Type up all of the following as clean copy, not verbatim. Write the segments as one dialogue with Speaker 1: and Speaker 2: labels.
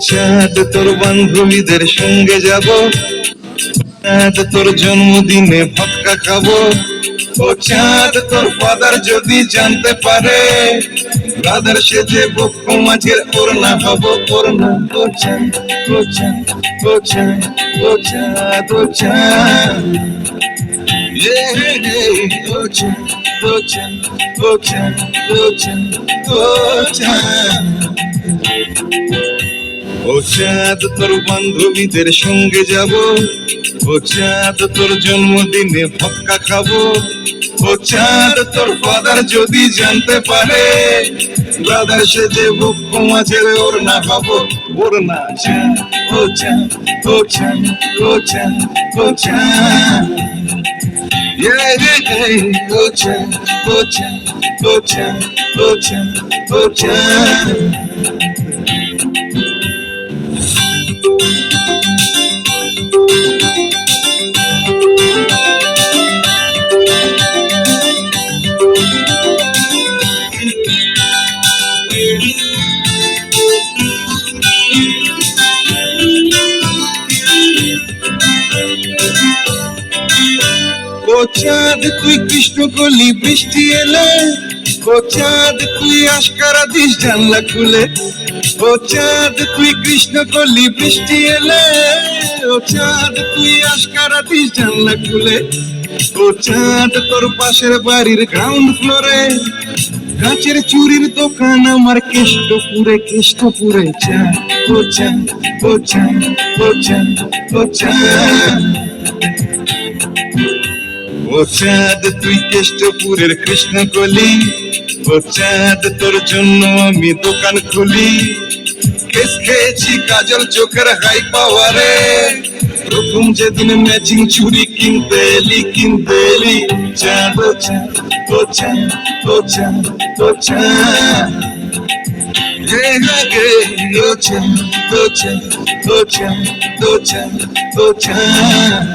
Speaker 1: চাঁদ তোর বান্ধবীদের সঙ্গে যাব, চাঁদ তোর জন্মদিনে ভটকা খাবো। ও চাঁদ তোর ফাদার যদি জানতে পারে, ব্রাদার সেজে বক্ষ মাঝের ওড়না হব ওড়না। ও চাঁদ, ও চাঁদ, ও চাঁদ, ও চাঁদ, ও চাঁদ, ও চাঁদ, ও চাঁদ, ও চাঁদ, ও চাঁদ, ও চাঁদ। ও চাঁদ তোর বান্ধবীদের সঙ্গে যাব, ও চাঁদ তোর জন্মদিনে ভক্কা খাবো। ও চাঁদ তোর ফাদার যদি জানতে পারে, ব্রাদার সেজে বক্ষ মাঝের ওড়না হব ওড়না। চাঁদ, ও চাঁদ, ও চাঁদ, ও চাঁদ, ও চাঁদ, ও চাঁদ, ও চাঁদ, ও চাঁদ, ও চাঁদ, ও চাঁদ। ও চাঁদ তুই কৃষ্ণ কলি বৃষ্টি এলে, ও চাঁদ তুই আশকারা দিস জানলা খুলে। ও চাঁদ তুই কৃষ্ণ কলি বৃষ্টি এলে, ও চাঁদ তুই আশকারা দিস জানলা খুলে। ও চাঁদ তোর পাশের বাড়ির গ্রাউন্ড ফ্লোরে কাঁচের চুরির দোকান আমার কেষ্টপুরে কেষ্টপুরে। চাঁদ, ও চাঁদ, ও চাঁদ, ও চাঁদ, ও চাঁদ, ও চাঁদ তুই কেষ্টপুরের কৃষ্ণকলি। ও চাঁদ তোর জন্য আমি দোকান খুলি। কেস খেয়েছি কাজল চোখের হাই পাওয়ারে, প্রথম যেদিন ম্যাচিং চুড়ি কিনতে এলি কিনতে এলি। চাঁদ, ও চাঁদ, ও চাঁদ, ও চাঁদ, ও চাঁদ, ও চাঁদ, ও চাঁদ, ও চাঁদ, ও চাঁদ, ও চাঁদ।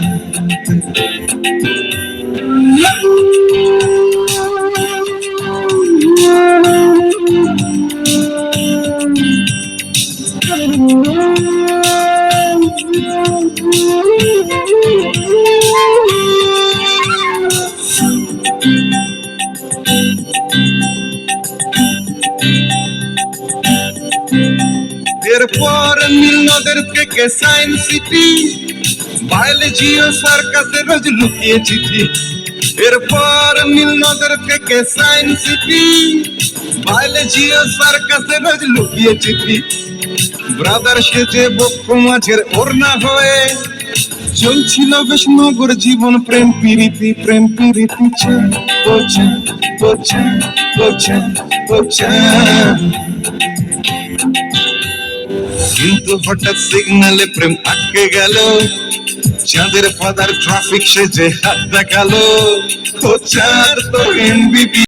Speaker 1: এরপর নীল নদের থেকে সায়েন্স সিটি, বায়োলজি ও সার্কাসে রোজ লুকিয়ে চিঠি। এরপর নীল নদের থেকে সায়েন্স সিটি, বায়োলজি ও সার্কাসে রোজ লুকিয়ে চিঠি। ব্রাদার সেজে বক্ষ মাঝের ওড়না হয়ে চলছিল বেশ নগর জীবন, প্রেম প্রীতি প্রেম প্রীতি। চাঁদ, ও চাঁদ, ও চাঁদ, ও চাঁদ, ও চাঁদ, কিন্তু হঠাৎ সিগনালে প্রেম আটকে গেল। চাঁদের ফাদার ট্রাফিক সেজে হাত দেখালো। ও চাঁদ তোর এমবিবি